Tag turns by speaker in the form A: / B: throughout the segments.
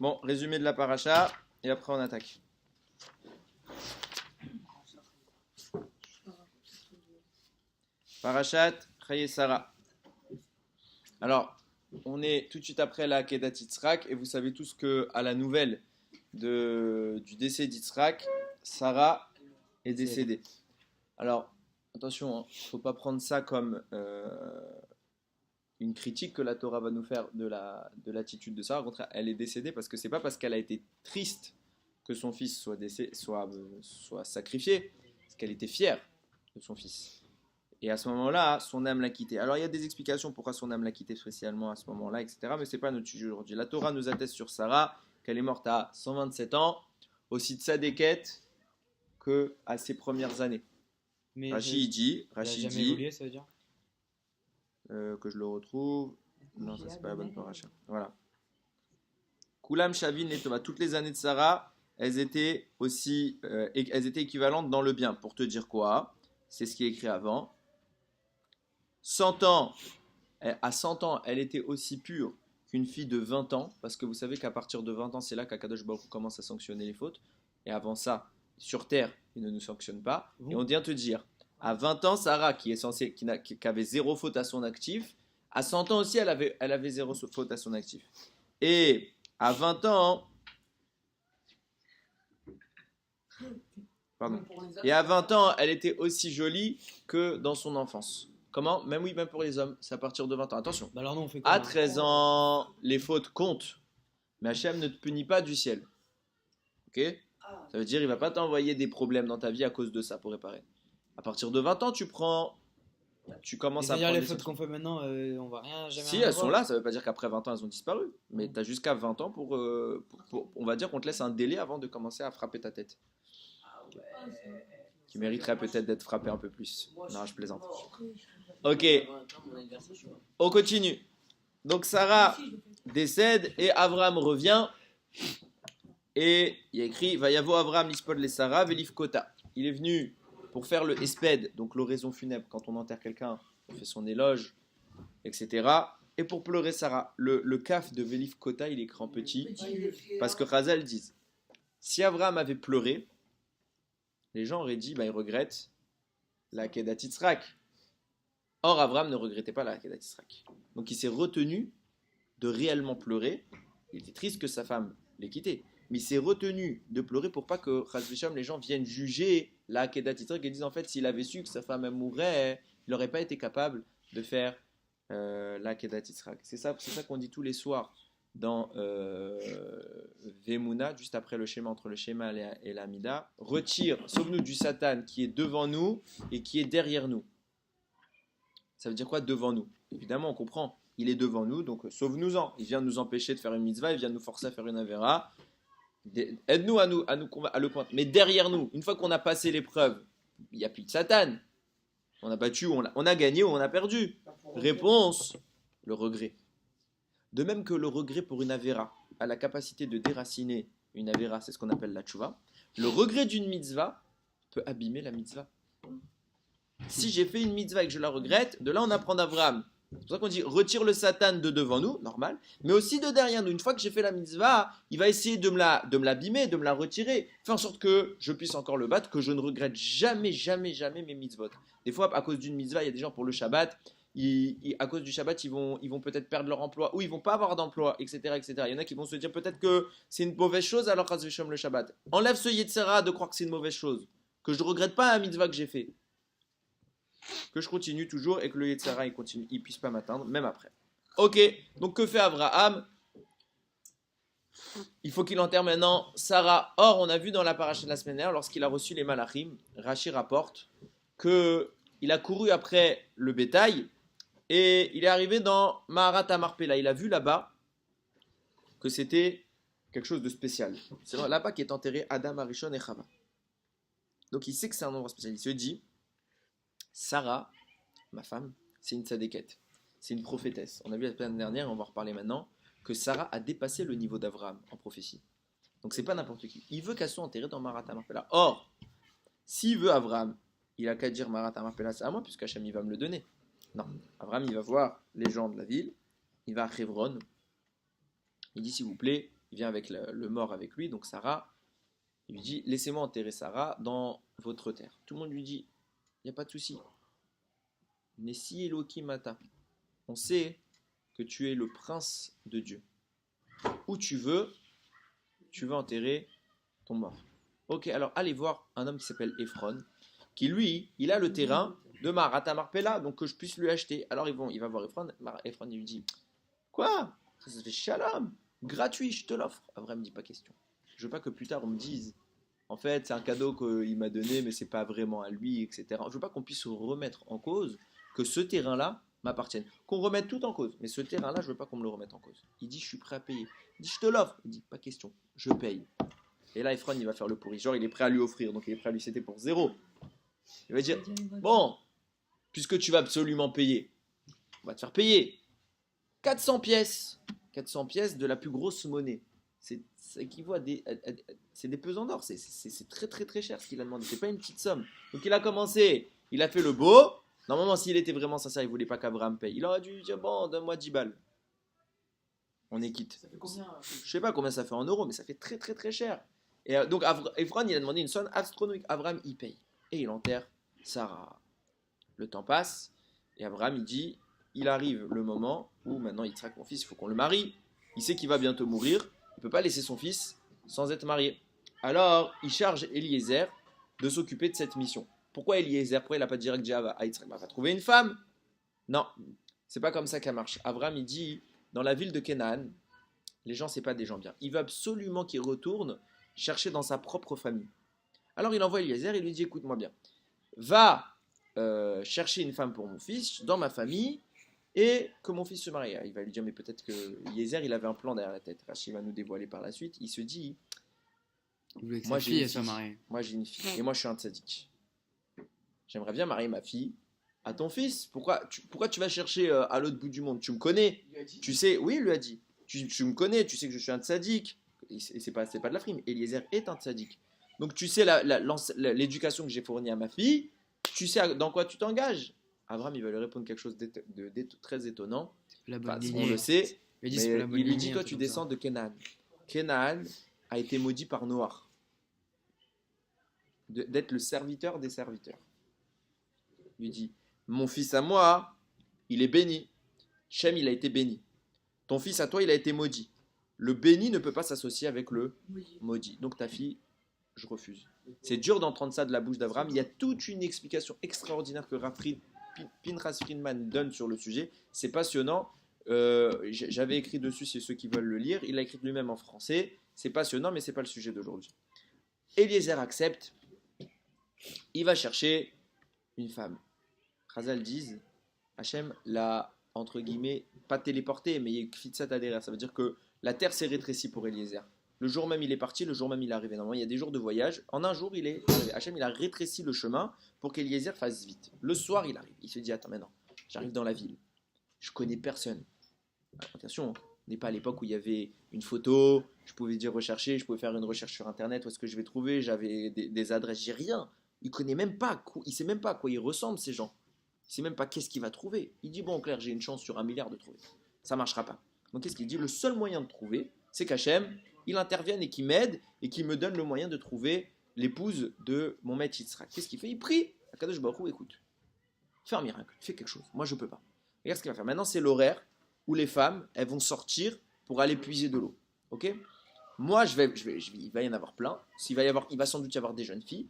A: Bon, résumé de la paracha, et après on attaque. Parachat Chaye Sarah. Alors, on est tout de suite après la Kedat Yitzhak, et vous savez tous que à la nouvelle du décès d'Yitzhak, Sarah est décédée. Alors, attention, il ne faut pas prendre ça comme une critique que la Torah va nous faire de l'attitude de Sarah. Au contraire, elle est décédée parce que c'est pas parce qu'elle a été triste que son fils soit sacrifié, parce qu'elle était fière de son fils. Et à ce moment-là, son âme l'a quitté. Alors il y a des explications pourquoi son âme l'a quitté spécialement à ce moment-là, etc. Mais ce n'est pas notre sujet aujourd'hui. La Torah nous atteste sur Sarah qu'elle est morte à 127 ans, aussi de tzadékette que à ses premières années.
B: Mais
A: Rashi dit,
B: elle a jamais évolué, ça veut dire
A: que je le retrouve. Non, ça c'est pas la bonne paracha. Voilà. Kulam Shavin et Tova. Toutes les années de Sarah, elles étaient équivalentes dans le bien. Pour te dire quoi? C'est ce qui est écrit avant. 100 ans, à 100 ans, elle était aussi pure qu'une fille de 20 ans, parce que vous savez qu'à partir de 20 ans, c'est là qu'Akadosh Baruch Hu commence à sanctionner les fautes. Et avant ça, sur terre, il ne nous sanctionne pas. Et on vient te dire, à 20 ans, Sarah, qui avait zéro faute à son actif, à 100 ans aussi, elle avait zéro faute à son actif. Et à 20 ans, et à 20 ans, elle était aussi jolie que dans son enfance. Comment? Même pour les hommes, c'est à partir de 20 ans. Attention.
B: Bah alors non, on fait quoi,
A: À 13 ans, les fautes comptent. Mais Hachem ne te punit pas du ciel. Ok? Ça veut dire il va pas t'envoyer des problèmes dans ta vie à cause de ça pour réparer. À partir de 20 ans, tu commences à
B: c'est-à-dire
A: prendre
B: les fautes qu'on fait maintenant, on va jamais
A: Si,
B: rien
A: elles sont
B: avoir.
A: là, ça veut pas dire qu'après 20 ans, elles ont disparu. Mais tu as jusqu'à 20 ans pour, on va dire qu'on te laisse un délai avant de commencer à frapper ta tête. Qui mériterait peut-être d'être frappé un peu plus. Non, je plaisante. Ok, on continue. Donc Sarah décède et Avram revient. Et il y a écrit Vayavo Avram ispod les Sarah velif kota. Il est venu pour faire le esped, donc l'oraison funèbre. Quand on enterre quelqu'un, on fait son éloge, etc. Et pour pleurer Sarah. Le kaf de velif kota, il est écrit en petit. Parce que Chazal disent si Avram avait pleuré, les gens auraient dit il regrette la Kedat Yitzhak. Or, Avram ne regrettait pas la Kedat Yitzhak. Donc, il s'est retenu de réellement pleurer. Il était triste que sa femme l'ait quitté. Mais il s'est retenu de pleurer pour pas que les gens viennent juger la Kedat Yitzhak et disent en fait, s'il avait su que sa femme mourrait, il n'aurait pas été capable de faire la Kedat Yitzhak. C'est ça qu'on dit tous les soirs dans Vemuna, juste après le schéma entre le schéma et la Mida. Sauve-nous du Satan qui est devant nous et qui est derrière nous. Ça veut dire quoi devant nous? Évidemment, on comprend. Il est devant nous, donc sauve-nous-en. Il vient nous empêcher de faire une mitzvah, il vient nous forcer à faire une avéra. Aide-nous à le convaincre. Mais derrière nous, une fois qu'on a passé l'épreuve, il n'y a plus de Satan. On a battu, on a gagné ou on a perdu. Réponse, le regret. De même que le regret pour une avéra a la capacité de déraciner une avéra, c'est ce qu'on appelle la tchouva, le regret d'une mitzvah peut abîmer la mitzvah. Si j'ai fait une mitzvah et que je la regrette, de là on apprend d'Avraham. C'est pour ça qu'on dit retire le Satan de devant nous, normal, mais aussi de derrière nous. Une fois que j'ai fait la mitzvah, il va essayer de me l'abîmer, de me la retirer, faire en sorte que je puisse encore le battre, que je ne regrette jamais mes mitzvot. Des fois, à cause d'une mitzvah, il y a des gens pour le Shabbat, à cause du Shabbat, ils vont peut-être perdre leur emploi, ou ils vont pas avoir d'emploi, etc., etc. Il y en a qui vont se dire peut-être que c'est une mauvaise chose, alors Chas v'Shalom le Shabbat. Enlève ce Yetzera de croire que c'est une mauvaise chose, que je ne regrette pas la mitzvah que j'ai fait. Que je continue toujours et que le Yetzara il puisse pas m'atteindre, même après. Ok, donc que fait Abraham? Il faut qu'il enterre maintenant Sarah. Or, on a vu dans la paracha de la semaine dernière, lorsqu'il a reçu les malachim, Rashi rapporte qu'il a couru après le bétail et il est arrivé dans Maharat Amarpela. Il a vu là-bas que c'était quelque chose de spécial. C'est là-bas qu'est enterré Adam, Arishon et Chava. Donc il sait que c'est un endroit spécial. Il se dit Sarah, ma femme, c'est une tzadékette, c'est une prophétesse. On a vu la semaine dernière, on va en reparler maintenant, que Sarah a dépassé le niveau d'Avraham en prophétie. Donc c'est pas n'importe qui. Il veut qu'elle soit enterrée dans Marat Amarpela. Or, s'il veut Avraham, il a qu'à dire Marat Amarpela, c'est à moi, puisque Hachem il va me le donner. Non, Avraham il va voir les gens de la ville, il va à Hebron, il dit s'il vous plaît, il vient avec le mort avec lui, donc Sarah. Il lui dit, laissez-moi enterrer Sarah dans votre terre. Tout le monde lui dit, il n'y a pas de souci. Nessi Elohim Mata. On sait que tu es le prince de Dieu. Où tu veux enterrer ton mort. Ok, alors allez voir un homme qui s'appelle Ephron, qui lui, il a le terrain de Marata Marpella, donc que je puisse lui acheter. Alors il va voir Ephron, Ephron il lui dit, quoi? Ça se fait shalom, gratuit, je te l'offre. Abraham dit, pas question. Je veux pas que plus tard on me dise, en fait c'est un cadeau qu'il m'a donné, mais c'est pas vraiment à lui, etc. Je veux pas qu'on puisse remettre en cause que ce terrain-là m'appartienne. Qu'on remette tout en cause, mais ce terrain-là, je veux pas qu'on me le remette en cause. Il dit, je suis prêt à payer. Il dit, je te l'offre. Il dit, pas question, je paye. Et là, Ephron, il va faire le pourri. Genre, il est prêt à lui offrir, donc il est prêt à lui céder pour 0. Il va dire, bon, puisque tu vas absolument payer, on va te faire payer 400 pièces. 400 pièces de la plus grosse monnaie. Ça équivaut à c'est des pesants d'or. C'est très très très cher ce qu'il a demandé. C'est pas une petite somme. Donc il a commencé, il a fait le beau. Normalement, s'il était vraiment sincère, il voulait pas qu'Abraham paye. Il aurait dû dire, bon, donne-moi 10 balles. On est quitte.
B: Ça fait combien?
A: Je sais pas combien ça fait en euros, mais ça fait très très très cher. Et donc Ephron, il a demandé une somme astronomique. Abraham, il paye. Et il enterre Sarah. Le temps passe. Et Abraham, il dit, il arrive le moment où maintenant il traque mon fils, il faut qu'on le marie. Il sait qu'il va bientôt mourir. Il ne peut pas laisser son fils sans être marié. Alors, il charge Eliezer de s'occuper de cette mission. Pourquoi Eliezer? Pourquoi il n'a pas direct dit à Yitzhak, va trouver une femme? Non, c'est pas comme ça qu'elle marche. Abraham, il dit, dans la ville de Canaan, les gens, c'est pas des gens bien. Il veut absolument qu'il retourne chercher dans sa propre famille. Alors il envoie Eliezer, il lui dit, écoute-moi bien, va chercher une femme pour mon fils, dans ma famille, et que mon fils se marie. Il va lui dire, mais peut-être que Eliezer, il avait un plan derrière la tête. Rachid va nous dévoiler par la suite. Il se dit, moi j'ai une fille, moi j'ai une fille, et moi je suis un tzaddik. J'aimerais bien marier ma fille à ton fils. Pourquoi tu vas chercher à l'autre bout du monde? Tu me connais. Tu sais, oui, il lui a dit. Tu me connais, tu sais que je suis un tzaddik. Et c'est pas de la frime. Eliezer est un tzaddik. Donc tu sais l'éducation que j'ai fournie à ma fille. Tu sais dans quoi tu t'engages. Abraham, il va lui répondre quelque chose de très étonnant. Enfin, on le sait. Mais il lui dit, toi, tu descends de Canaan. Canaan a été maudit par Noach. D'être le serviteur des serviteurs. Il lui dit, mon fils à moi, il est béni. Shem, il a été béni. Ton fils à toi, il a été maudit. Le béni ne peut pas s'associer avec le maudit. Donc ta fille, je refuse. C'est dur d'entendre ça de la bouche d'Abraham. Il y a toute une explication extraordinaire que Pinchas Friedman donne sur le sujet. C'est passionnant. J'avais écrit dessus, c'est ceux qui veulent le lire. Il l'a écrit lui-même en français. C'est passionnant, mais ce n'est pas le sujet d'aujourd'hui. Eliezer accepte. Il va chercher une femme. Chazal disent, Hachem l'a, entre guillemets, pas téléporté, mais il y a Kfitsat derrière. Ça veut dire que la terre s'est rétrécie pour Eliezer. Le jour même il est parti, le jour même il est arrivé. Normalement, il y a des jours de voyage. En un jour, il est arrivé. Hachem, il a rétréci le chemin pour qu'Eliezer fasse vite. Le soir, il arrive. Il se dit, attends, maintenant, j'arrive dans la ville. Je connais personne. Attention, on n'est pas à l'époque où il y avait une photo, je pouvais dire rechercher, je pouvais faire une recherche sur Internet, où est-ce que je vais trouver, j'avais des adresses, j'ai rien. Il connaît même pas, il sait même pas à quoi ils ressemblent ces gens. Il sait même pas qu'est-ce qu'il va trouver. Il dit, bon, en clair, j'ai une chance sur 1 milliard de trouver. Ça marchera pas. Donc qu'est-ce qu'il dit? Le seul moyen de trouver, c'est qu'Hachem, il intervienne et qu'il m'aide et qu'il me donne le moyen de trouver l'épouse de mon maître Yitzhak. Qu'est-ce qu'il fait? Il prie. Akadosh Baruch Hu, écoute, fais un miracle, fais quelque chose. Moi, je peux pas. Regarde ce qu'il va faire. Maintenant, c'est l'horaire où les femmes, elles vont sortir pour aller puiser de l'eau. Ok? Moi, il va y en avoir plein. Il va sans doute y avoir des jeunes filles.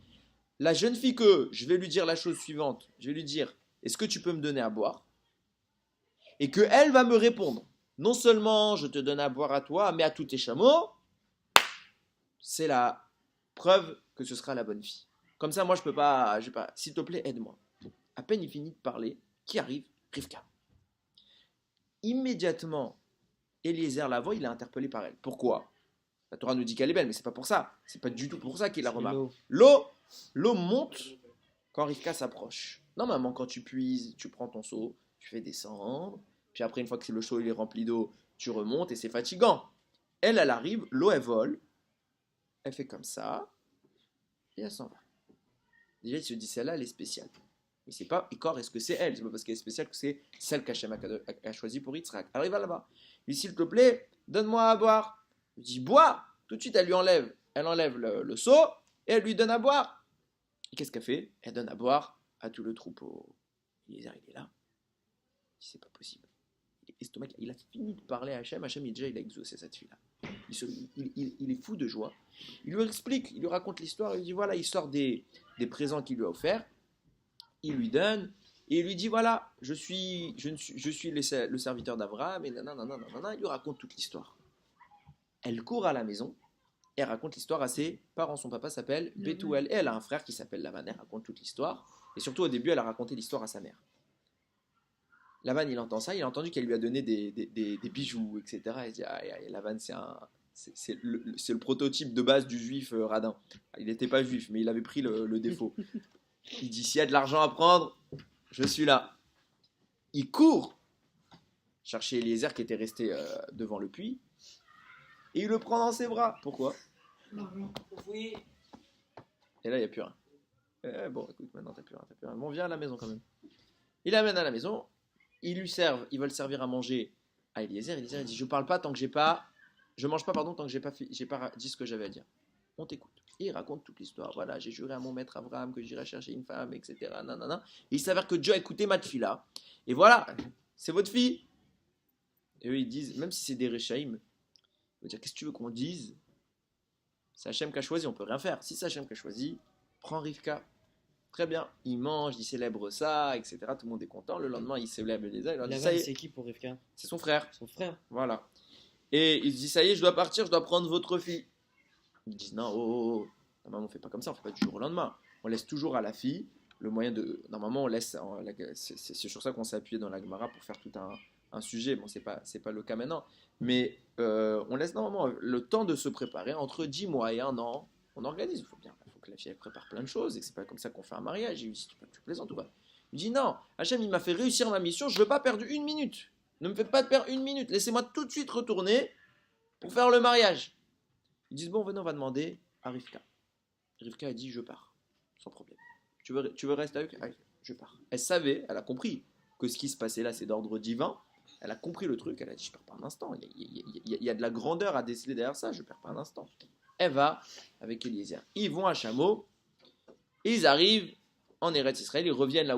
A: La jeune fille que je vais lui dire la chose suivante, je vais lui dire, est-ce que tu peux me donner à boire? Et qu'elle va me répondre, non seulement je te donne à boire à toi, mais à tous tes chameaux, c'est la preuve que ce sera la bonne fille. Comme ça, moi, je vais pas, s'il te plaît, aide-moi. À peine il finit de parler, qui arrive? Rivka. Immédiatement, Eliezer la voit, il est interpellé par elle. Pourquoi? La Torah nous dit qu'elle est belle, mais c'est pas pour ça. C'est pas du tout pour ça qu'il la remarque. L'eau monte quand Rivka s'approche. Normalement, quand tu puises, tu prends ton seau, tu fais descendre, puis après, une fois que le seau il est rempli d'eau, tu remontes et c'est fatigant. Elle arrive, l'eau elle vole, elle fait comme ça, et elle s'en va. Déjà, il se dit, celle-là, elle est spéciale. Mais c'est pas, est-ce que c'est elle? C'est pas parce qu'elle est spéciale que c'est celle qu'Hachem a choisie pour Yitzhak. Alors il va là-bas. Il dit, s'il te plaît, donne-moi à boire. Il dit bois. Tout de suite, elle enlève le seau et elle lui donne à boire. Et qu'est-ce qu'elle fait? Elle donne à boire à tout le troupeau. Eliezer, il est là. Il dit, c'est pas possible. Il a fini de parler à Hachem. Hachem, il a exaucé cette fille-là. Il est fou de joie. Il lui explique, il lui raconte l'histoire. Il dit voilà, il sort des présents qu'il lui a offerts. Il lui donne. Et il lui dit voilà, je suis le serviteur d'Abraham. Et nanana. Il lui raconte toute l'histoire. Elle court à la maison. Et elle raconte l'histoire à ses parents. Son papa s'appelle Bethuel. Et elle a un frère qui s'appelle Lavan. Elle raconte toute l'histoire. Et surtout, au début, elle a raconté l'histoire à sa mère. Lavan, il entend ça. Il a entendu qu'elle lui a donné des bijoux, etc. Il dit Lavan, c'est le prototype de base du juif radin. Il n'était pas juif, mais il avait pris le défaut. Il dit s'il y a de l'argent à prendre, je suis là. Il court chercher Eliezer qui était resté devant le puits. Et il le prend dans ses bras. Pourquoi?
B: Oui.
A: Et là, il n'y a plus rien. Bon, écoute, maintenant, t'as plus rien. Bon, viens à la maison quand même. Il l'amène à la maison. Ils veulent servir à manger à Eliezer. Eliezer, il dit, je mange pas tant que j'ai pas dit ce que j'avais à dire. On t'écoute. Et il raconte toute l'histoire. Voilà, j'ai juré à mon maître Abraham que j'irai chercher une femme, etc. Nanana. Et il s'avère que Dieu a écouté ma fille-là. Et voilà, c'est votre fille. Et eux, ils disent, même si c'est des Réchaïm, ils vont dire, qu'est-ce que tu veux qu'on dise? C'est Hachem qui a choisi, on peut rien faire. Si c'est Hachem qui a choisi, prends Rivka. Très bien, il mange, il célèbre ça, etc. Tout le monde est content. Le lendemain, il célèbre Eliezer. Il leur dit, ça y est.
B: C'est qui pour Rivka?
A: C'est son frère.
B: Son frère.
A: Voilà. Et il se dit, ça y est, je dois partir, je dois prendre votre fille. Ils disent, non, oh. Normalement, on fait pas comme ça, on fait pas du jour au lendemain. On laisse toujours à la fille le moyen de. Normalement, on laisse. C'est sur ça qu'on s'est appuyé dans la Gemara pour faire tout un sujet. Bon, c'est pas le cas maintenant. Mais on laisse normalement le temps de se préparer entre 10 mois et 1 an. On organise. Il faut que la fille elle prépare plein de choses et que c'est pas comme ça qu'on fait un mariage. Il dit, tu plaisantes ou pas? Il dit, non, Hachem, il m'a fait réussir ma mission, je veux pas perdre une minute. Ne me faites pas perdre une minute. Laissez-moi tout de suite retourner pour faire le mariage. Ils disent, bon, venez, on va demander à Rivka. Rivka a dit, je pars, sans problème. Tu veux rester avec? Allez, je pars. Elle savait, elle a compris que ce qui se passait là, c'est d'ordre divin. Elle a compris le truc, elle a dit, je perds pas un instant. Il y a de la grandeur à déceler derrière ça, je perds pas un instant. Elle va avec Eliezer. Ils vont à Chameau, et ils arrivent en Eretz Israël, ils reviennent là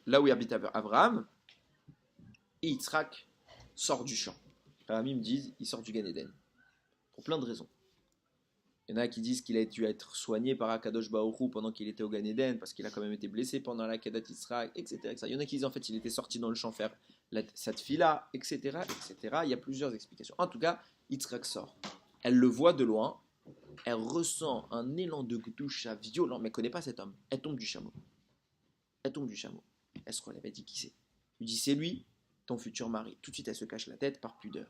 A: là où habite Abraham, et Yitzhak sort du champ. Les amis me disent, il sort du Gan Eden. Pour plein de raisons. Il y en a qui disent qu'il a dû être soigné par Akadosh Baruch Hu pendant qu'il était au Gan Eden, parce qu'il a quand même été blessé pendant la Kedat Yitzhak, etc., Il y en a qui disent en fait il était sorti dans le champ faire cette fille-là, etc., Il y a plusieurs explications. En tout cas, Yitzhak sort. Elle le voit de loin, elle ressent un élan de Gdusha violent, mais elle ne connaît pas cet homme. Elle tombe du chameau. Elle se relève, elle dit qui c'est? Elle lui dit c'est lui, ton futur mari. Tout de suite, elle se cache la tête par pudeur.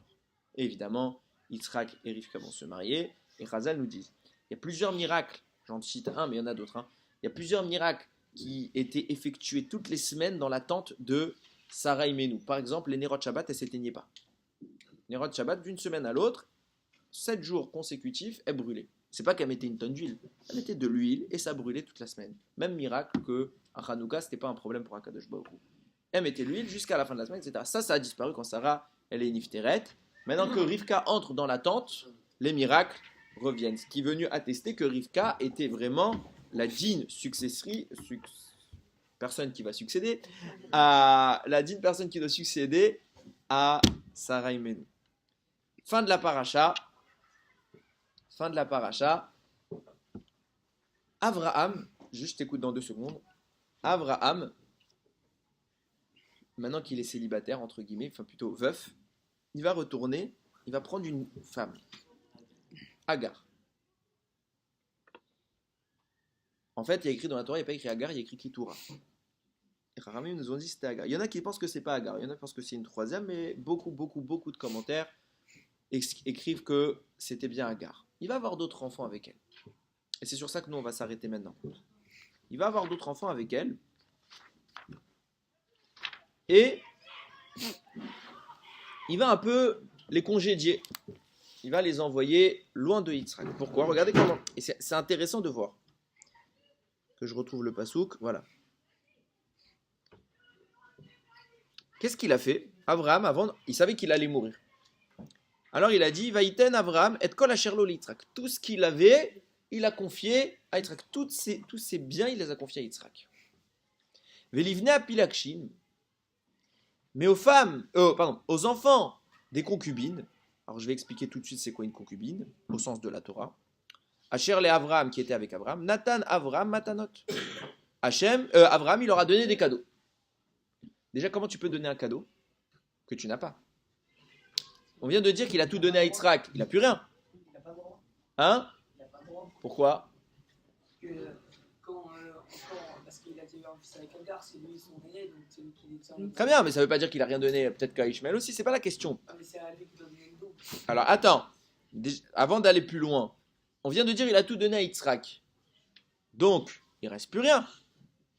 A: Et évidemment, Yitzhak et Rivka vont se marier. Et Chazal nous dit, il y a plusieurs miracles, j'en cite un, mais il y en a d'autres. Il y a plusieurs miracles qui étaient effectués toutes les semaines dans la tente de Sarah Imenu. Par exemple, les Nerot Shabbat, elles ne s'éteignaient pas. Nerot Shabbat, d'une semaine à l'autre, 7 jours consécutifs, elles brûlaient. C'est pas qu'elle mettait une tonne d'huile, elle mettait de l'huile et ça brûlait toute la semaine. Même miracle que à Hanouka, c'était pas un problème pour Akadosh Baruch Hu. Elle mettait l'huile jusqu'à la fin de la semaine, etc. Ça a disparu quand Sarah, elle est Nifteret. Maintenant que Rivka entre dans la tente, les miracles reviennent. Ce qui est venu attester que Rivka était vraiment la digne personne qui va succéder à la digne personne qui doit succéder à Sarah Imenu. Fin de la paracha. Abraham, juste t'écoute dans 2 secondes. Abraham, maintenant qu'il est célibataire, entre guillemets, enfin plutôt veuf, il va retourner, il va prendre une femme, Agar. En fait, il y a écrit dans la Torah, il n'y a pas écrit Agar, il y a écrit Ketura. Et Rahamim nous ont dit que c'était Agar. Il y en a qui pensent que c'est pas Agar, il y en a qui pensent que c'est une troisième, mais beaucoup de commentaires écrivent que c'était bien Agar. Il va avoir d'autres enfants avec elle. Et c'est sur ça que nous, on va s'arrêter maintenant. Il va avoir d'autres enfants avec elle. Et il va un peu les congédier. Il va les envoyer loin de Yitzhak. Pourquoi? Regardez comment. Et c'est intéressant de voir. Que je retrouve le pasouk. Voilà. Qu'est-ce qu'il a fait? Abraham, avant, il savait qu'il allait mourir. Alors il a dit, Vaïten Abraham et kol asher lo li'Yitzhak. Tout ce qu'il avait, il a confié à Yitzhak. Tous ses biens, il les a confiés à Yitzhak. Velivne à Pilakshim. Mais aux enfants des concubines, alors je vais expliquer tout de suite c'est quoi une concubine, au sens de la Torah. Asher le Abraham qui était avec Abraham, Nathan Abraham Matanot. Abraham, il leur a donné des cadeaux. Déjà, comment tu peux donner un cadeau que tu n'as pas? On vient de dire qu'il a tout donné à Yitzhak, il n'a plus rien.
B: Il n'a pas le droit.
A: Hein?
B: Il n'a pas le droit.
A: Pourquoi?
B: Parce qu'il a dit un fils avec Agar, c'est lui son aîné, donc c'est lui qui détient.
A: Très bien, mais ça ne veut pas dire qu'il n'a rien donné, peut-être qu'à Ishmael aussi, c'est pas la question.
B: Ah, mais c'est à lui qui donne le dos.
A: Alors attends, avant d'aller plus loin, on vient de dire qu'il a tout donné à Yitzhak. Donc, il ne reste plus rien.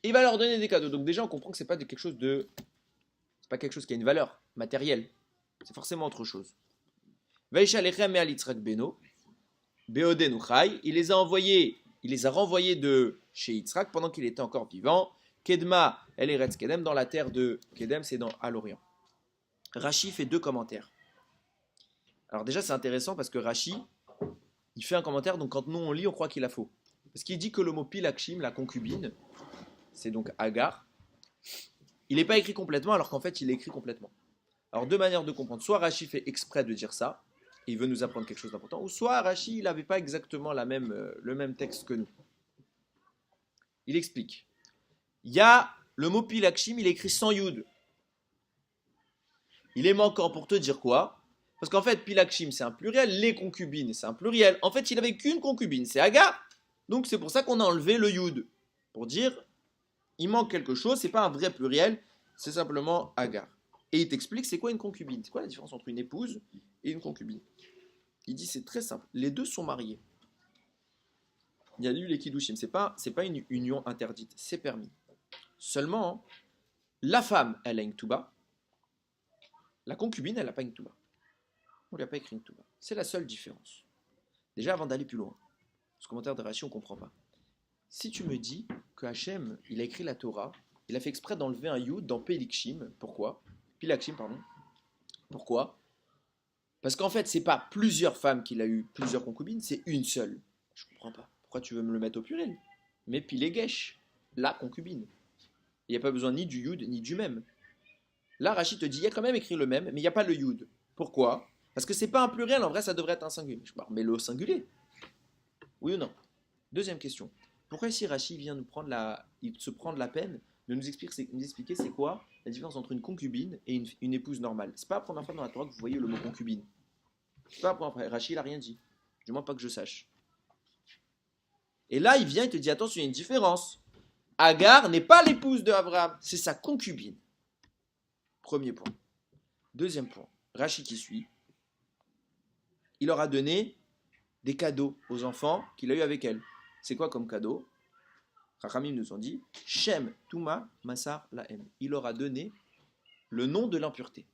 A: Il va leur donner des cadeaux. Donc déjà, on comprend que c'est pas quelque chose c'est pas quelque chose qui a une valeur matérielle. C'est forcément autre chose. Vaisha lechem et al Yitzhak beno, beodenu chai. Il les a renvoyés de chez Yitzhak pendant qu'il était encore vivant. Kedma el Eretz Kedem, dans la terre de Kedem, c'est à l'Orient. Rashi fait 2 commentaires. Alors déjà, c'est intéressant parce que Rashi, il fait un commentaire, donc quand nous on lit, on croit qu'il a faux. Parce qu'il dit que le mot pilakshim, la concubine, c'est donc Agar, il n'est pas écrit complètement alors qu'en fait il est écrit complètement. Alors 2 manières de comprendre, soit Rashi fait exprès de dire ça, et il veut nous apprendre quelque chose d'important, ou soit Rashi il n'avait pas exactement le même texte que nous. Il explique. Il y a le mot pilakshim, il est écrit sans yud. Il est manquant pour te dire quoi? Parce qu'en fait pilakshim c'est un pluriel, les concubines c'est un pluriel. En fait il n'avait qu'une concubine, c'est Agar. Donc c'est pour ça qu'on a enlevé le yud. Pour dire il manque quelque chose, c'est pas un vrai pluriel, c'est simplement Agar. Et il t'explique c'est quoi une concubine, c'est quoi la différence entre une épouse et une concubine. Il dit c'est très simple, les deux sont mariés. Il y a eu les kiddushim, c'est pas une union interdite, c'est permis. Seulement, la femme, elle a une ktuba, la concubine, elle n'a pas une ktuba. On lui a pas écrit une ktuba. C'est la seule différence. Déjà, avant d'aller plus loin, ce commentaire de Rashi, on ne comprend pas. Si tu me dis que Hachem, il a écrit la Torah, il a fait exprès d'enlever un yud dans Pilakshim, pourquoi? Pilakshim, pardon. Pourquoi? Parce qu'en fait, c'est pas plusieurs femmes qu'il a eu, plusieurs concubines, c'est une seule. Je comprends pas. Pourquoi tu veux me le mettre au pluriel? Mais Pilegesh, la concubine. Il n'y a pas besoin ni du yud ni du même. Là, Rashi te dit, il y a quand même écrit le même, mais il n'y a pas le yud. Pourquoi? Parce que c'est pas un pluriel, en vrai, ça devrait être un singulier. Je mais le singulier. Oui ou non? Deuxième question. Pourquoi ici Rashi vient se prendre la peine de nous expliquer c'est quoi la différence entre une concubine et une épouse normale? C'est pas la première fois dans la Torah que vous voyez le mot concubine. C'est pas la première fois. Rashi n'a rien dit. Du moins pas que je sache. Et là, il vient et te dit attention, il y a une différence. Agar n'est pas l'épouse de Abraham, c'est sa concubine. Premier point. Deuxième point. Rashi qui suit. Il leur a donné des cadeaux aux enfants qu'il a eu avec elle. C'est quoi comme cadeau? Rachamim nous ont dit Shem Touma Masar Lahem. Il leur a donné le nom de l'impureté.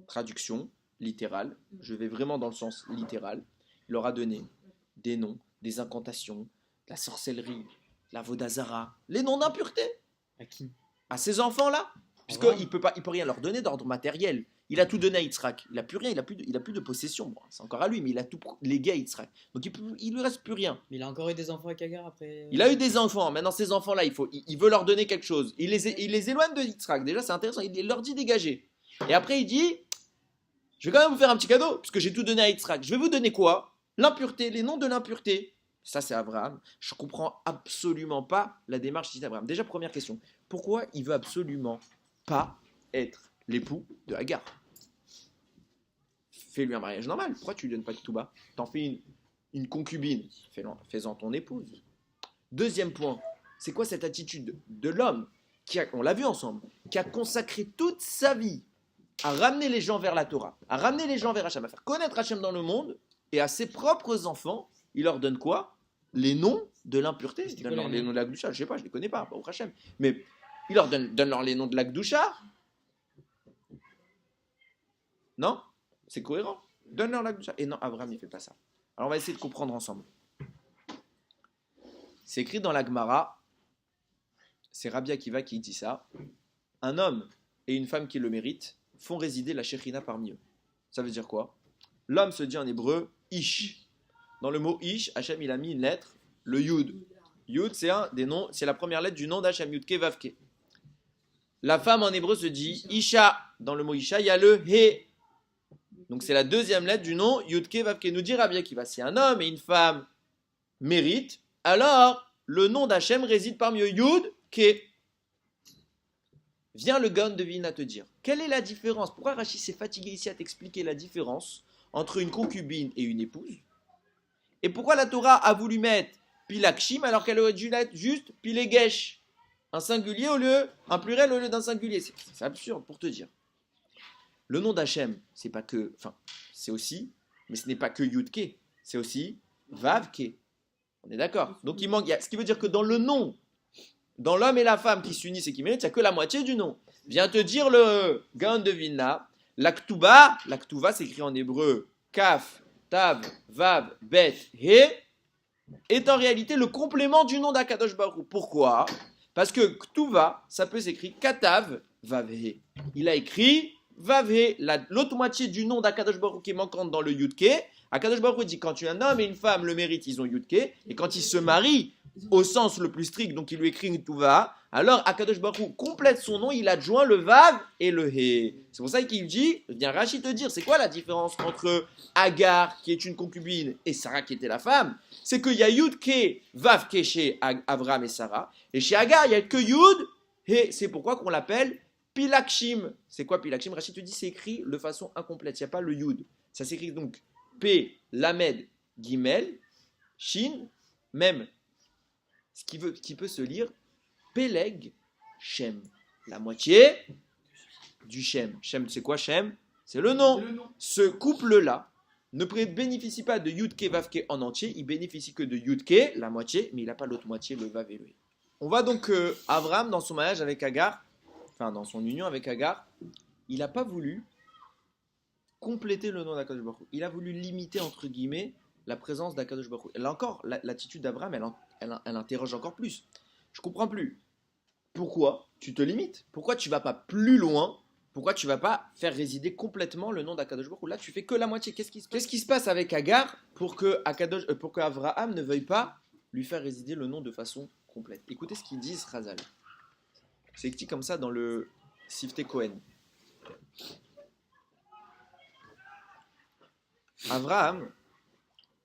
A: Traduction littérale, je vais vraiment dans le sens littéral. Il leur a donné des noms, des incantations, de la sorcellerie, la vodazara, les noms d'impureté.
C: À qui?
A: À ces enfants-là. Puisqu'il ne peut rien leur donner d'ordre matériel. Il a tout donné à Yitzhak. Il n'a plus rien, il a plus de possession. Bon, c'est encore à lui, mais il a tout légué à Yitzhak. Donc il lui reste plus rien.
C: Mais il a encore eu des enfants avec Agar après.
A: Il a eu des enfants. Maintenant, ces enfants-là, il veut leur donner quelque chose. Il les éloigne de Yitzhak. Déjà, c'est intéressant. Il leur dit dégagez. Et après, il dit je vais quand même vous faire un petit cadeau, puisque j'ai tout donné à Yitzhak. Je vais vous donner quoi? L'impureté, les noms de l'impureté. Ça, c'est Abraham. Je comprends absolument pas la démarche d'Abraham. Déjà, première question. Pourquoi il veut absolument pas être l'époux de Agar? Fais-lui un mariage normal. Pourquoi tu lui donnes pas de Touba? T'en fais une concubine. Fais-en ton épouse. Deuxième point. C'est quoi cette attitude de l'homme on l'a vu ensemble, qui a consacré toute sa vie à ramener les gens vers la Torah, à ramener les gens vers Hachem, à faire connaître Hachem dans le monde, et à ses propres enfants, il leur donne quoi? Les noms de l'impureté. Il donne leur les noms de la Gdusha. Je sais pas, je les connais pas au Hachem. Mais il leur donne leur les noms de la Gdusha. Non? C'est cohérent. Donne-leur la Gdusha. Et non, Abraham, il fait pas ça. Alors, on va essayer de comprendre ensemble. C'est écrit dans la Gemara, c'est Rabbi Akiva qui dit ça. Un homme et une femme qui le mérite font résider la Shekhinah parmi eux. Ça veut dire quoi? L'homme se dit en hébreu Ish. Dans le mot Ish, Hachem il a mis une lettre, le Yud. Yud c'est un des noms, c'est la première lettre du nom d'Hachem, Yudke Vavke. La femme en hébreu se dit Isha. Dans le mot Isha, il y a le He. Donc c'est la deuxième lettre du nom Yudke Vavke. Nous dit Rabbi Akiva, si un homme et une femme méritent, alors le nom d'Hachem réside parmi eux. Yud Ke. Vient le Gaon de Vilna te dire, quelle est la différence? Pourquoi Rachid s'est fatigué ici à t'expliquer la différence entre une concubine et une épouse? Et pourquoi la Torah a voulu mettre Pilakshim alors qu'elle aurait dû mettre juste Pilegesh? Un singulier un pluriel au lieu d'un singulier. C'est absurde pour te dire. Le nom d'Hachem, c'est pas que, enfin, c'est aussi, mais ce n'est pas que Yudke, c'est aussi Vavke. On est d'accord? Donc il manque, ce qui veut dire que dans le nom, dans l'homme et la femme qui s'unissent et qui méritent, il n'y a que la moitié du nom. Vient te dire le Gaon de Vilna, la Ktuba s'écrit en hébreu Kaf, Tav, Vav, Bet, He, est en réalité le complément du nom d'Akadosh Baruch Hu. Pourquoi? Parce que Ktuva, ça peut s'écrire Katav, Vav, He. Il a écrit Vav, He, l'autre moitié du nom d'Akadosh Baruch Hu qui est manquante dans le Yudke. Akadosh Baruch Hu dit quand tu es un homme et une femme le méritent, ils ont Yudke, et quand ils se marient, au sens le plus strict, donc il lui écrit une Tuva, alors Akadosh Baruch Hu complète son nom, il adjoint le Vav et le He. C'est pour ça qu'il dit, vient Rachid te dire, c'est quoi la différence entre Agar, qui est une concubine, et Sarah, qui était la femme? C'est qu'il y a Yud Ke, Vav Ke chez Avram et Sarah, et chez Agar, il n'y a que Yud, He. C'est pourquoi qu'on l'appelle Pilakshim. C'est quoi Pilakshim? Rachid te dit, c'est écrit de façon incomplète, il n'y a pas le Yud. Ça s'écrit donc P, Lamed, Gimel, Shin, Mem. Ce qui peut se lire Peleg Shem, la moitié du Shem. Shem, c'est quoi Shem? C'est le nom. Ce couple-là ne bénéficie pas de Yudke Vavke en entier, il bénéficie que de Yudke, la moitié, mais il n'a pas l'autre moitié, le Vav et le He. On voit donc que Avram, dans son mariage avec Agar, enfin dans son union avec Agar, il n'a pas voulu compléter le nom d'Akadosh Baruch Hu. Il a voulu limiter, entre guillemets, la présence d'Akadosh Baruch Hu. Là encore, l'attitude d'Abraham, elle interroge encore plus. Je comprends plus. Pourquoi tu te limites? Pourquoi tu vas pas plus loin? Pourquoi tu vas pas faire résider complètement le nom d'Akadosh Baruch Hu? Là, tu fais que la moitié. Qu'est-ce qui se passe avec Agar pour que Avraham ne veuille pas lui faire résider le nom de façon complète? Écoutez ce qu'ils disent, Razal. C'est écrit comme ça dans le Sifte Cohen. Avraham,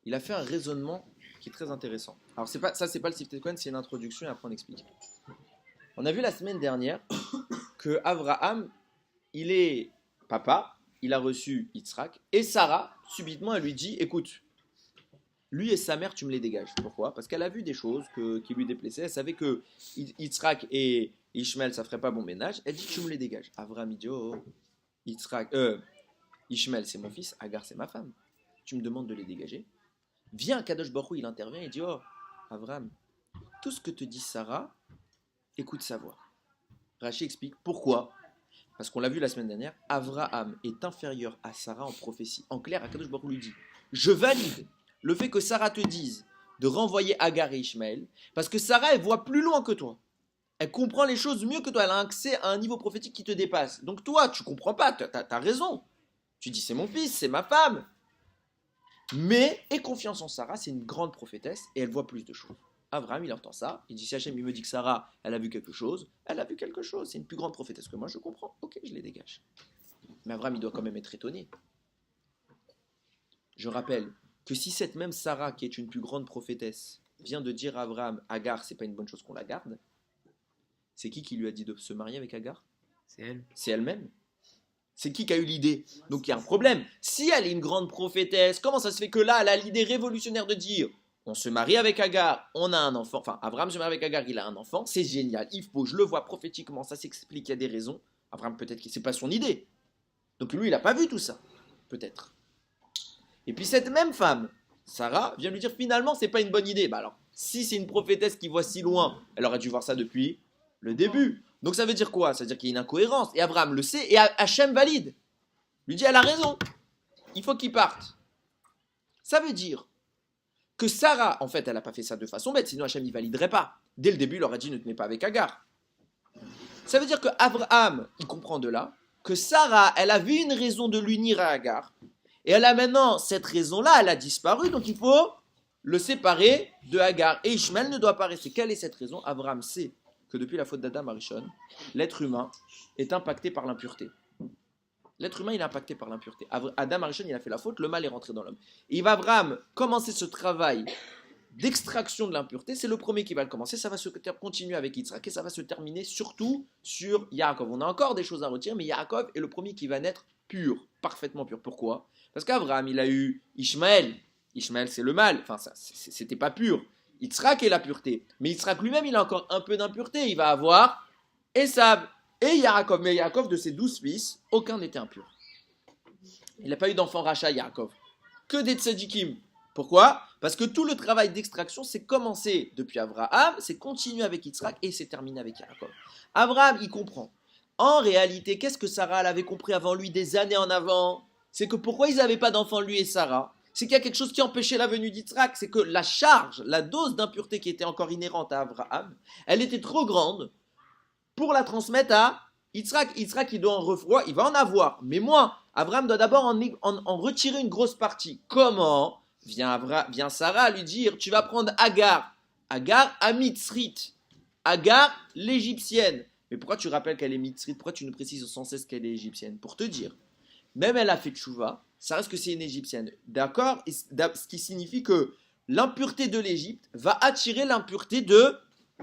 A: il a fait un raisonnement qui est très intéressant. Alors c'est pas le Sifte Cohen, c'est une introduction et après on explique. On a vu la semaine dernière que Avraham, il est papa, il a reçu Yitzhak, et Sarah, subitement, elle lui dit, écoute, lui et sa mère, tu me les dégages. Pourquoi? Parce qu'elle a vu des choses qui lui déplaisaient. Elle savait que Yitzhak et Ishmael, ça ferait pas bon ménage. Elle dit, tu me les dégages. Avraham, il dit, oh, Ishmael, c'est mon fils, Agar, c'est ma femme. Tu me demandes de les dégager. Vient Kadosh Baruch Hu, il intervient et dit, oh, Avraham, tout ce que te dit Sarah, écoute sa voix. Rachi explique pourquoi. Parce qu'on l'a vu la semaine dernière, Avraham est inférieur à Sarah en prophétie. En clair, Akadosh Baruch Hu lui dit, je valide le fait que Sarah te dise de renvoyer Agar et Ishmael, parce que Sarah, elle voit plus loin que toi. Elle comprend les choses mieux que toi. Elle a accès à un niveau prophétique qui te dépasse. Donc toi, tu comprends pas, t'as raison. Tu dis, c'est mon fils, c'est ma femme. Mais aie confiance en Sarah, c'est une grande prophétesse et elle voit plus de choses. Avraham, il entend ça, il dit, si Hachem, il me dit que Sarah, elle a vu quelque chose, c'est une plus grande prophétesse que moi, je comprends, ok, je les dégage. Mais Avraham, il doit quand même être étonné. Je rappelle que si cette même Sarah, qui est une plus grande prophétesse, vient de dire à Avraham, Agar, c'est pas une bonne chose qu'on la garde, c'est qui lui a dit de se marier avec Agar?
C: C'est elle.
A: C'est elle-même. C'est qui a eu l'idée? Donc il y a un problème. Si elle est une grande prophétesse, comment ça se fait que là, elle a l'idée révolutionnaire de dire on se marie avec Agar, on a un enfant. Enfin, Avraham se marie avec Agar, il a un enfant. C'est génial. Il faut, je le vois prophétiquement, ça s'explique, il y a des raisons. Avraham, peut-être que c'est pas son idée. Donc lui, il n'a pas vu tout ça. Peut-être. Et puis cette même femme, Sarah, vient lui dire finalement, c'est pas une bonne idée. Bah alors, si c'est une prophétesse qui voit si loin, elle aurait dû voir ça depuis le début. Donc ça veut dire quoi? Ça veut dire qu'il y a une incohérence. Et Abraham le sait et Hachem valide. Lui dit, elle a raison. Il faut qu'il parte. Ça veut dire que Sarah, en fait, elle n'a pas fait ça de façon bête, sinon Hachem n'y validerait pas. Dès le début, il aurait dit, ne te mets pas avec Agar. Ça veut dire que Abraham, il comprend de là que Sarah, elle avait une raison de l'unir à Agar. Et elle a maintenant cette raison-là, elle a disparu, donc il faut le séparer de Agar. Et Ishmaël ne doit pas rester. Quelle est cette raison? Abraham sait que depuis la faute d'Adam Arishon, l'être humain est impacté par l'impureté. L'être humain, il est impacté par l'impureté. Adam Arishon, il a fait la faute, le mal est rentré dans l'homme. Et il va, Abraham, commencer ce travail d'extraction de l'impureté. C'est le premier qui va le commencer. Ça va se continuer avec Yitzhak et ça va se terminer surtout sur Yaakov. On a encore des choses à retirer, mais Yaakov est le premier qui va naître pur, parfaitement pur. Pourquoi? Parce qu'Abraham, il a eu Ishmaël. Ishmaël, c'est le mal. Enfin, ça, c'était pas pur. Yitzhak est la pureté. Mais Yitzhak lui-même, il a encore un peu d'impureté. Il va avoir Esav et Yaakov. Mais Yaakov, de ses 12 fils, aucun n'était impur. Il n'a pas eu d'enfant rachat, Yaakov. Que des tzadikim. Pourquoi? Parce que tout le travail d'extraction, c'est commencé depuis Abraham, c'est continué avec Yitzhak et c'est terminé avec Yaakov. Abraham, il comprend. En réalité, qu'est-ce que Sarah elle avait compris avant lui des années en avant? C'est que pourquoi ils n'avaient pas d'enfant, lui et Sarah? C'est qu'il y a quelque chose qui empêchait la venue d'Yitzhak. C'est que la charge, la dose d'impureté qui était encore inhérente à Abraham, elle était trop grande pour la transmettre à Yitzhak. Yitzhak, il doit en refroid, il va en avoir. Mais moi, Abraham doit d'abord en retirer une grosse partie. Comment? Vient Sarah lui dire, tu vas prendre Agar. Agar à Mitzrit. Agar, l'égyptienne. Mais pourquoi tu rappelles qu'elle est Mitzrit? Pourquoi tu nous précises sans cesse qu'elle est égyptienne? Pour te dire, même elle a fait tchouva, ça reste que c'est une égyptienne. D'accord? Ce qui signifie que l'impureté de l'Égypte va attirer l'impureté de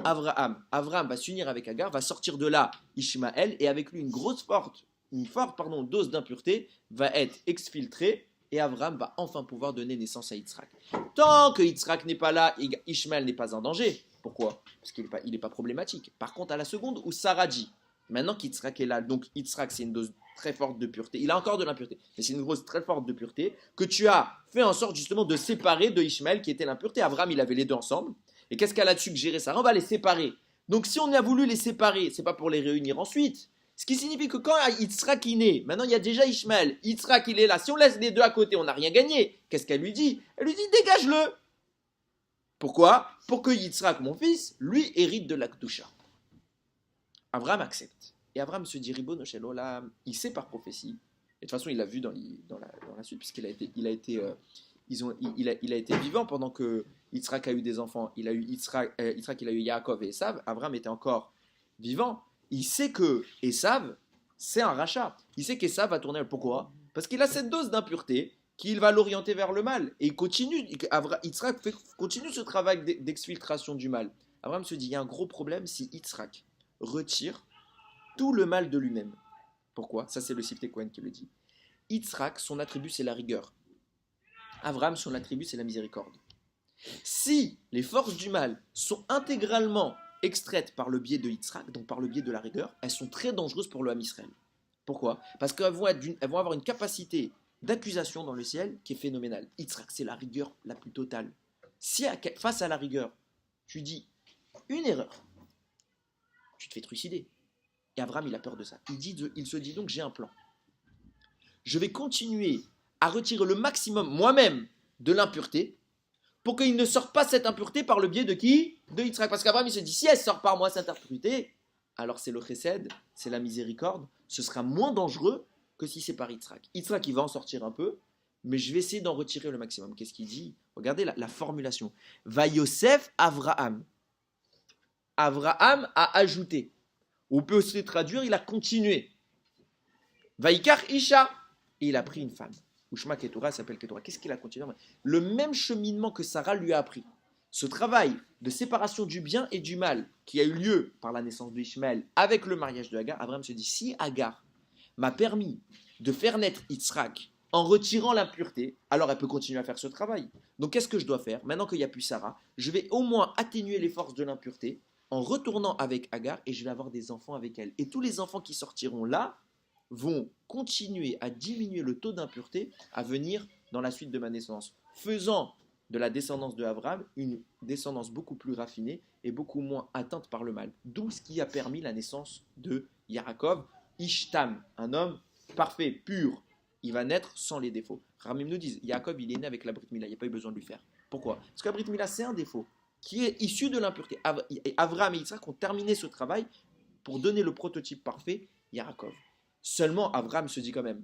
A: Abraham. Abraham va s'unir avec Agar, va sortir de là Ishmaël, et avec lui une forte dose d'impureté va être exfiltrée, et Abraham va enfin pouvoir donner naissance à Yitzhak. Tant que Yitzhak n'est pas là, Ishmaël n'est pas en danger. Pourquoi? Parce qu'il n'est pas problématique. Par contre, à la seconde où Sarah dit, maintenant qu'Yitzhak est là, donc Yitzhak c'est une dose très forte de pureté, il a encore de l'impureté, mais c'est une dose très forte de pureté, que tu as fait en sorte justement de séparer de Ishmaël qui était l'impureté. Abraham, il avait les deux ensemble, et qu'est-ce qu'elle a suggéré? Sarah, on va les séparer. Donc si on a voulu les séparer, c'est pas pour les réunir ensuite. Ce qui signifie que quand Yitzhak est né, maintenant il y a déjà Ishmaël, Yitzhak il est là, si on laisse les deux à côté, on n'a rien gagné. Qu'est-ce qu'elle lui dit? Elle lui dit dégage-le. Pourquoi? Pour que Yitzhak, mon fils, lui hérite de la Kedusha. Abraham accepte. Et Abraham se dit Ribono shel olam, il sait par prophétie, et de toute façon il l'a vu dans la suite, puisqu'il a été vivant pendant que Yitzhak a eu des enfants. Il a eu Yitzhak, il a eu Yaakov et Esav. Abraham était encore vivant. Il sait que Esav, c'est un rachat. Il sait qu'Esav va tourner. Pourquoi? Parce qu'il a cette dose d'impureté qu'il va l'orienter vers le mal. Et il continue, Yitzhak continue ce travail d'exfiltration du mal. Abraham se dit, il y a un gros problème si Yitzhak retire tout le mal de lui-même. Pourquoi? Ça, c'est le Sifte Cohen qui le dit. Yitzhak, son attribut, c'est la rigueur. Abraham, son attribut, c'est la miséricorde. Si les forces du mal sont intégralement extraites par le biais de Yitzhak, donc par le biais de la rigueur, elles sont très dangereuses pour le Ham Israël. Pourquoi? Parce qu'elles vont avoir une capacité d'accusation dans le ciel qui est phénoménale. Yitzhak, c'est la rigueur la plus totale. Si face à la rigueur, tu dis une erreur, tu te fais trucider. Et Abraham, il a peur de ça. Il se dit donc, j'ai un plan. Je vais continuer à retirer le maximum moi-même de l'impureté pour qu'il ne sorte pas cette impureté par le biais de qui? De Yitzhak. Parce qu'Abraham, il se dit, si elle sort par moi cette impureté, alors c'est le chesed, c'est la miséricorde, ce sera moins dangereux que si c'est par Yitzhak. Yitzhak, il va en sortir un peu, mais je vais essayer d'en retirer le maximum. Qu'est-ce qu'il dit? Regardez la formulation. Va Yosef Avraham. Avraham a ajouté. On peut aussi traduire, il a continué. Vaikar Isha. Et il a pris une femme. Ushma Ketura s'appelle Ketura. Qu'est-ce qu'il a continué? Le même cheminement que Sarah lui a appris. Ce travail de séparation du bien et du mal qui a eu lieu par la naissance d'Ishmaël avec le mariage de Agar, Abraham se dit, si Agar m'a permis de faire naître Yitzhak en retirant l'impureté, alors elle peut continuer à faire ce travail. Donc qu'est-ce que je dois faire? Maintenant qu'il n'y a plus Sarah, je vais au moins atténuer les forces de l'impureté en retournant avec Agar et je vais avoir des enfants avec elle. Et tous les enfants qui sortiront là vont continuer à diminuer le taux d'impureté à venir dans la suite de ma naissance, faisant de la descendance de Abraham une descendance beaucoup plus raffinée et beaucoup moins atteinte par le mal. D'où ce qui a permis la naissance de Yaakov, Ishtam, un homme parfait, pur. Il va naître sans les défauts. Ramim nous dit, Yaakov, il est né avec la Brit Mila, il n'y a pas eu besoin de lui faire. Pourquoi? Parce que la Brit Mila, c'est un défaut qui est issu de l'impureté. Abraham et Yitzhak ont terminé ce travail pour donner le prototype parfait, Yaakov. Seulement, Abraham se dit quand même,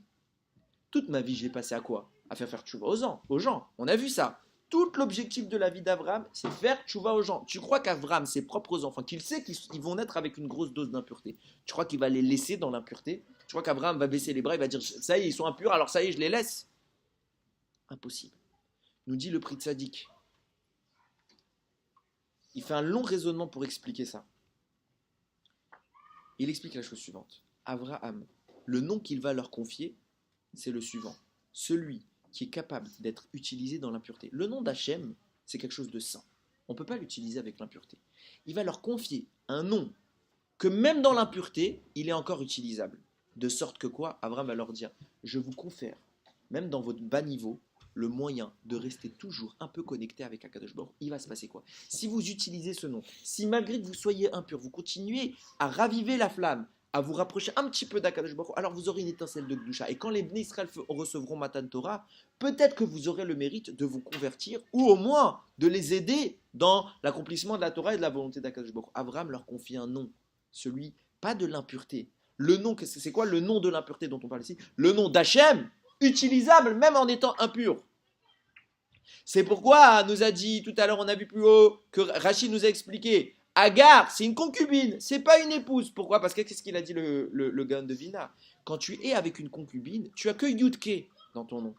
A: toute ma vie, j'ai passé à quoi? À faire tchouva aux gens. On a vu ça. Tout l'objectif de la vie d'Abraham, c'est faire tchouva aux gens. Tu crois qu'Abraham, ses propres enfants, qu'il sait qu'ils vont naître avec une grosse dose d'impureté, tu crois qu'il va les laisser dans l'impureté? Tu crois qu'Abraham va baisser les bras, il va dire, ça y est, ils sont impurs, alors ça y est, je les laisse? Impossible. Nous dit le prix Tzadik. Il fait un long raisonnement pour expliquer ça. Il explique la chose suivante. Abraham, le nom qu'il va leur confier, c'est le suivant. Celui qui est capable d'être utilisé dans l'impureté. Le nom d'Hachem, c'est quelque chose de saint. On ne peut pas l'utiliser avec l'impureté. Il va leur confier un nom que même dans l'impureté, il est encore utilisable. De sorte que quoi? Abraham va leur dire, je vous confère, même dans votre bas niveau, le moyen de rester toujours un peu connecté avec Akadosh Baruch. Il va se passer quoi? Si vous utilisez ce nom, si malgré que vous soyez impur, vous continuez à raviver la flamme, à vous rapprocher un petit peu d'Akadosh Baruch, alors vous aurez une étincelle de Gdusha. Et quand les Bnei Israël recevront Matan Torah, peut-être que vous aurez le mérite de vous convertir, ou au moins de les aider dans l'accomplissement de la Torah et de la volonté d'Akadosh Baruch. Abraham leur confie un nom, celui, pas de l'impureté. Le nom, c'est quoi le nom de l'impureté dont on parle ici? Le nom d'Hachem, utilisable même en étant impur. C'est pourquoi nous a dit tout à l'heure, on a vu plus haut, que Rachid nous a expliqué, Agar, c'est une concubine, c'est pas une épouse. Pourquoi? Parce que qu'est-ce qu'il a dit le Gaon de Vina? Quand tu es avec une concubine, tu as que Yudke dans ton nom.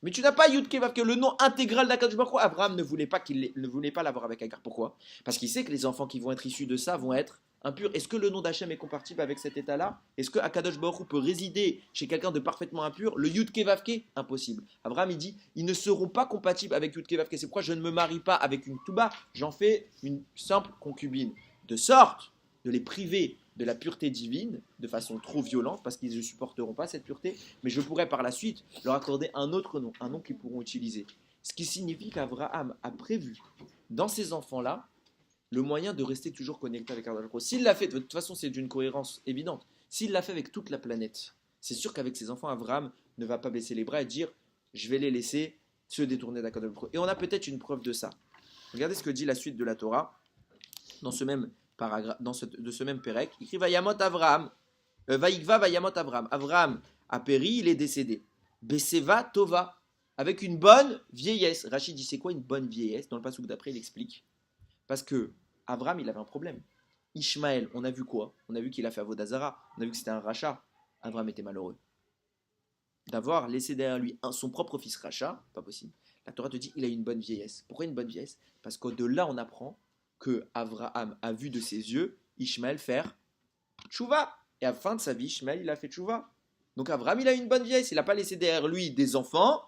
A: Mais tu n'as pas Yudke, parce que le nom intégral d'Akadosh Baruch Hu, Abraham ne voulait pas l'avoir avec Agar. Pourquoi? Parce qu'il sait que les enfants qui vont être issus de ça vont être impurs. Est-ce que le nom d'Hachem est compatible avec cet état-là? Est-ce que Akadosh Baruch Hu peut résider chez quelqu'un de parfaitement impur? Le Yudke Vavke? Impossible. Abraham il dit, ils ne seront pas compatibles avec Yudke Vavke. C'est pourquoi je ne me marie pas avec une Touba, j'en fais une simple concubine. De sorte de les priver de la pureté divine de façon trop violente, parce qu'ils ne supporteront pas cette pureté, mais je pourrais par la suite leur accorder un autre nom, un nom qu'ils pourront utiliser. Ce qui signifie qu'Abraham a prévu dans ces enfants-là le moyen de rester toujours connecté avec Akadosh Baruch Hu. S'il l'a fait, de toute façon c'est d'une cohérence évidente, s'il l'a fait avec toute la planète, c'est sûr qu'avec ses enfants, Abraham ne va pas baisser les bras et dire je vais les laisser se détourner d'Akadosh Baruch Hu. Et on a peut-être une preuve de ça. Regardez ce que dit la suite de la Torah dans ce même paragraphe, de ce même Pérec. Il écrit Vayamot Avraham, Vaïkva Vayamot Avraham. Avraham a péri, il est décédé. Beseva Tova, avec une bonne vieillesse. Rachid dit c'est quoi une bonne vieillesse? Dans le passouk d'après, il explique. Parce que Avraham, il avait un problème. Ishmaël, on a vu quoi? On a vu qu'il a fait Avodazara. On a vu que c'était un rachat. Avraham était malheureux. D'avoir laissé derrière lui son propre fils rachat, pas possible. La Torah te dit il a une bonne vieillesse. Pourquoi une bonne vieillesse? Parce qu'au-delà, on apprend que Avraham a vu de ses yeux Ishmaël faire tchouva. Et à la fin de sa vie, Ishmaël, il a fait tchouva. Donc Avraham, il a une bonne vieillesse. Il n'a pas laissé derrière lui des enfants.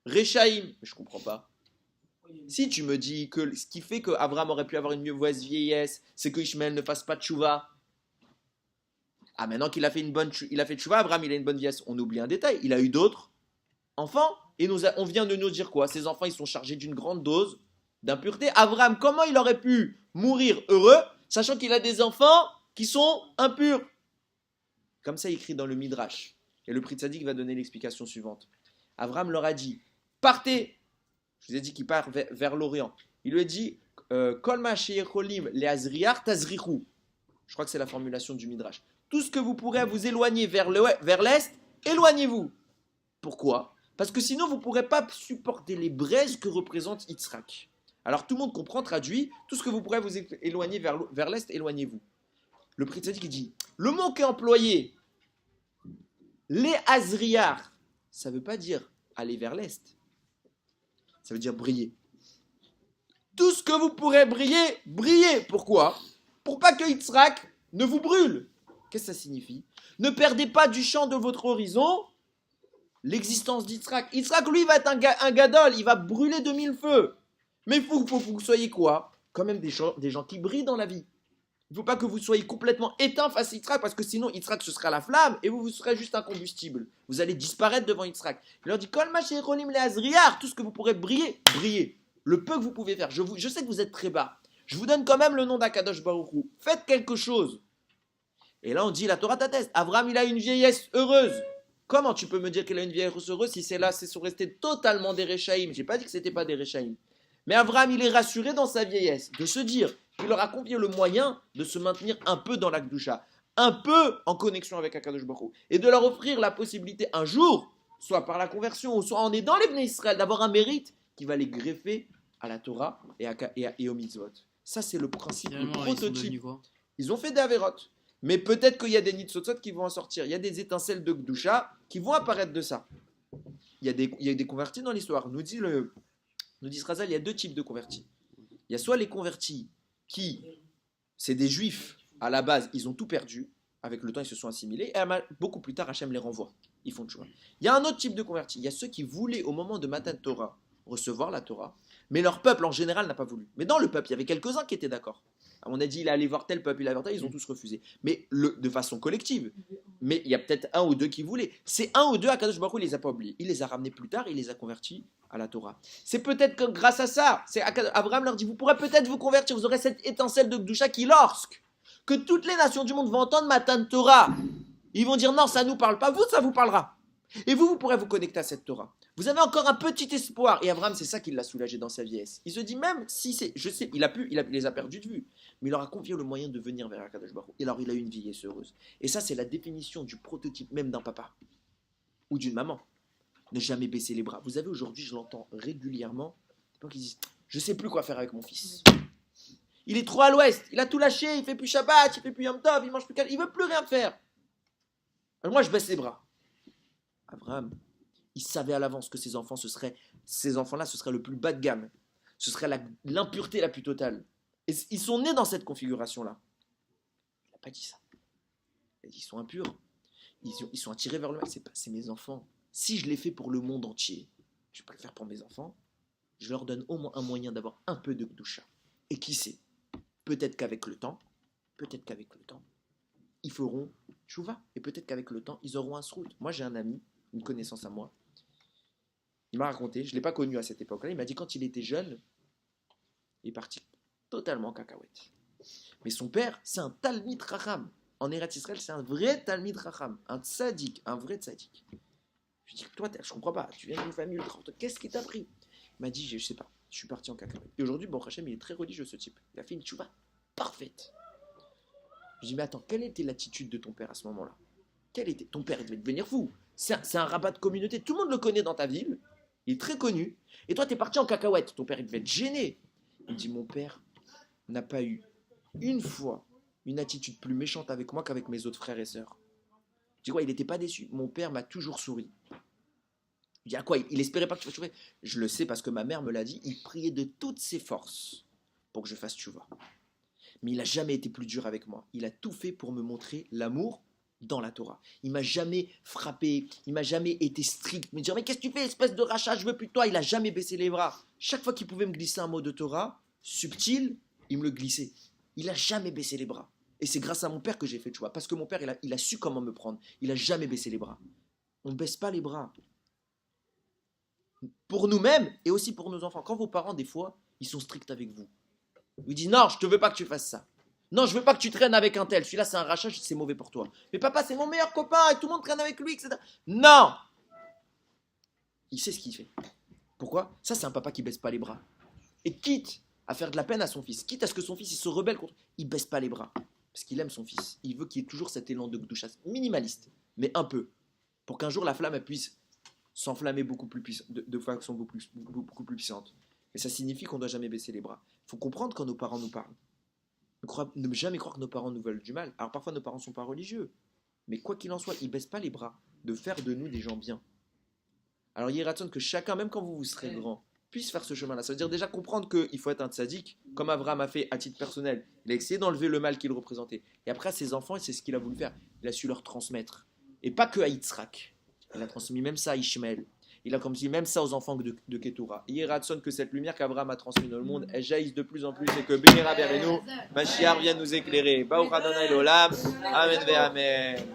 A: Rechaïm. Mais je ne comprends pas. Si tu me dis que ce qui fait qu'Avraham aurait pu avoir une mauvaise vieillesse, c'est que Ishmaël ne fasse pas tchouva. Ah, maintenant qu'il a fait il a fait tchouva, Avraham, il a une bonne vieillesse. On oublie un détail. Il a eu d'autres enfants. Et on vient de nous dire quoi? Ces enfants, ils sont chargés d'une grande dose d'impureté. Avraham, comment il aurait pu mourir heureux, sachant qu'il a des enfants qui sont impurs? Comme ça, il écrit dans le Midrash. Et le Pri Tzadik va donner l'explication suivante. Avraham leur a dit, partez. Je vous ai dit qu'il part vers l'Orient. Il lui a dit, Kol ma sheyecholim leazriach tazrichu. Je crois que c'est la formulation du Midrash. Tout ce que vous pourrez vous éloigner vers l'Est, éloignez-vous. Pourquoi? Parce que sinon, vous ne pourrez pas supporter les braises que représente Yitzhak. Alors tout le monde comprend, traduit, tout ce que vous pourrez vous éloigner vers l'Est, éloignez-vous. Le Pri Tzadik dit, le mot qui est employé, les Azriar, ça ne veut pas dire aller vers l'Est. Ça veut dire briller. Tout ce que vous pourrez briller, brillez. Pourquoi? Pour pas que Yitzhak ne vous brûle. Qu'est-ce que ça signifie? Ne perdez pas du champ de votre horizon l'existence d'Yitzhak. Yitzhak, lui, va être un gadol, il va brûler de mille feux. Mais il faut que vous soyez quoi? Quand même des gens qui brillent dans la vie. Il ne faut pas que vous soyez complètement éteints face à Yitzhak, parce que sinon Yitzhak ce sera la flamme et vous serez juste un combustible. Vous allez disparaître devant Yitzhak. Il leur dit Kol ma sheyecholim leazriach, tout ce que vous pourrez briller, brillez. Le peu que vous pouvez faire. Je sais que vous êtes très bas. Je vous donne quand même le nom d'Akadosh Baruch Hu. Faites quelque chose. Et là on dit la Torah t'atteste. Avraham il a une vieillesse heureuse. Comment tu peux me dire qu'il a une vieillesse heureuse si c'est sont restés totalement des Rechaïm? J'ai pas dit que c'était pas des Rechaïm. Mais Avraham il est rassuré dans sa vieillesse de se dire qu'il leur a confié le moyen de se maintenir un peu dans la Kedusha, un peu en connexion avec Akadosh Baruch Hu, et de leur offrir la possibilité un jour, soit par la conversion, ou soit en aidant les Bnei Israël, d'avoir un mérite qui va les greffer à la Torah et aux mitzvot. Ça, c'est le principe, le
C: Finalement, ils sont
A: prototype.
C: devenus quoi?
A: Ils ont fait des avérots. Mais peut-être qu'il y a des nitzotzot qui vont en sortir. Il y a des étincelles de Gdusha qui vont apparaître de ça. Il y a des convertis dans l'histoire. Nous dit Razal, il y a deux types de convertis. Il y a soit les convertis qui, c'est des juifs, à la base, ils ont tout perdu. Avec le temps, ils se sont assimilés. Et beaucoup plus tard, Hachem les renvoie. Ils font le choix. Il y a un autre type de convertis. Il y a ceux qui voulaient, au moment de Matan Torah, recevoir la Torah. Mais leur peuple, en général, n'a pas voulu. Mais dans le peuple, il y avait quelques-uns qui étaient d'accord. On a dit, il allait voir tel peuple, il allait voir tel, ils ont tous refusé. Mais de façon collective. Mais il y a peut-être un ou deux qui voulaient. Ces un ou deux, Akadosh Baruch Hu, il les a pas oubliés. Il les a ramenés plus tard, il les a convertis à la Torah. C'est peut-être que grâce à ça, Abraham leur dit, vous pourrez peut-être vous convertir, vous aurez cette étincelle de Gdusha qui, lorsque que toutes les nations du monde vont entendre Matan Torah, ils vont dire, non, ça ne nous parle pas, vous, ça vous parlera. Et vous pourrez vous connecter à cette Torah. Vous avez encore un petit espoir. Et Abraham, c'est ça qui l'a soulagé dans sa vieillesse. Il se dit, même si c'est, je sais, il les a perdus de vue, mais il leur a confié le moyen de venir vers Akadosh Baruch Hu. Et alors, il a eu une vieillesse heureuse. Et ça, c'est la définition du prototype même d'un papa ou d'une maman. Ne jamais baisser les bras. Vous avez aujourd'hui, je l'entends régulièrement, des gens qui disent, je sais plus quoi faire avec mon fils. Il est trop à l'ouest, il a tout lâché, il fait plus Shabbat, il fait plus Yom Tov, il mange plus il veut plus rien faire. Alors moi, je baisse les bras. Abraham, il savait à l'avance que ces enfants-là, ce serait le plus bas de gamme. Ce serait l'impureté la plus totale. Et ils sont nés dans cette configuration-là. Il n'a pas dit ça. Il a dit, ils sont impurs. Ils sont attirés vers le mal. C'est mes enfants. Si je l'ai fait pour le monde entier, je peux le faire pour mes enfants. Je leur donne au moins un moyen d'avoir un peu de Gdusha. Et qui sait, peut-être qu'avec le temps, ils feront tchouva. Et peut-être qu'avec le temps, ils auront un srout. Moi, j'ai un ami, une connaissance à moi. Il m'a raconté, je ne l'ai pas connu à cette époque-là, il m'a dit quand il était jeune, il est parti totalement en cacahuète. Mais son père, c'est un Talmid Racham. En Eretz Israël, c'est un vrai Talmid Racham, un tzaddik, un vrai tzaddik. Je dis, toi, je comprends pas, tu viens d'une famille ultra orthodoxe, qu'est-ce qui t'a pris? Il m'a dit, je sais pas, je suis parti en cacahuète. Et aujourd'hui, bon, Hachem, il est très religieux, ce type. Il a fait une tchouva parfaite. Je dis, mais attends, quelle était l'attitude de ton père à ce moment-là? Ton père, il devait devenir fou. C'est un rabat de communauté, tout le monde le connaît dans ta ville. Il est très connu. Et toi, tu es parti en cacahuète. Ton père, il devait être gêné. Il me dit, mon père n'a pas eu une fois une attitude plus méchante avec moi qu'avec mes autres frères et sœurs. Tu vois, il n'était pas déçu. Mon père m'a toujours souri. Il dit, à quoi? Il espérait pas que je fasse tchouva. Je le sais parce que ma mère me l'a dit. Il priait de toutes ses forces pour que je fasse tchouva. Mais il n'a jamais été plus dur avec moi. Il a tout fait pour me montrer l'amour dans la Torah. Il m'a jamais frappé, il m'a jamais été strict, me dire mais qu'est-ce que tu fais espèce de rachat, je veux plus de toi. Il a jamais baissé les bras. Chaque fois qu'il pouvait me glisser un mot de Torah subtil, il me le glissait. Il a jamais baissé les bras. Et c'est grâce à mon père que j'ai fait le choix, parce que mon père il a su comment me prendre. Il a jamais baissé les bras. On ne baisse pas les bras. Pour nous-mêmes et aussi pour nos enfants. Quand vos parents des fois ils sont stricts avec vous, ils disent non, je te veux pas que tu fasses ça. Non, je veux pas que tu traînes avec un tel. Celui-là, c'est un rachat, c'est mauvais pour toi. Mais papa, c'est mon meilleur copain et tout le monde traîne avec lui, etc. Non! Il sait ce qu'il fait. Pourquoi? Ça, c'est un papa qui baisse pas les bras. Et quitte à faire de la peine à son fils, quitte à ce que son fils il se rebelle contre, il baisse pas les bras. Parce qu'il aime son fils. Il veut qu'il y ait toujours cet élan de Gdusha, minimaliste, mais un peu. Pour qu'un jour, la flamme elle puisse s'enflammer beaucoup plus de façon beaucoup plus puissante. Mais ça signifie qu'on ne doit jamais baisser les bras. Il faut comprendre quand nos parents nous parlent. Ne jamais croire que nos parents nous veulent du mal. Alors parfois nos parents ne sont pas religieux. Mais quoi qu'il en soit, ils ne baissent pas les bras de faire de nous des gens bien. Alors il y a raison que chacun, même quand vous serez grand, puisse faire ce chemin-là. Ça veut dire déjà comprendre qu'il faut être un tzaddik, comme Abraham a fait à titre personnel. Il a essayé d'enlever le mal qu'il représentait. Et après à ses enfants, c'est ce qu'il a voulu faire. Il a su leur transmettre. Et pas que à Yitzhak. Il a transmis même ça à Ishmael. Il a transmis même ça aux enfants de Ketura. Il y a raison que cette lumière qu'Abraham a transmise dans le monde, elle jaillisse de plus en plus et que Bénéra Berenu, Mashiach vienne nous éclairer. Baruch Adonai l'Olam. Amen ve Amen.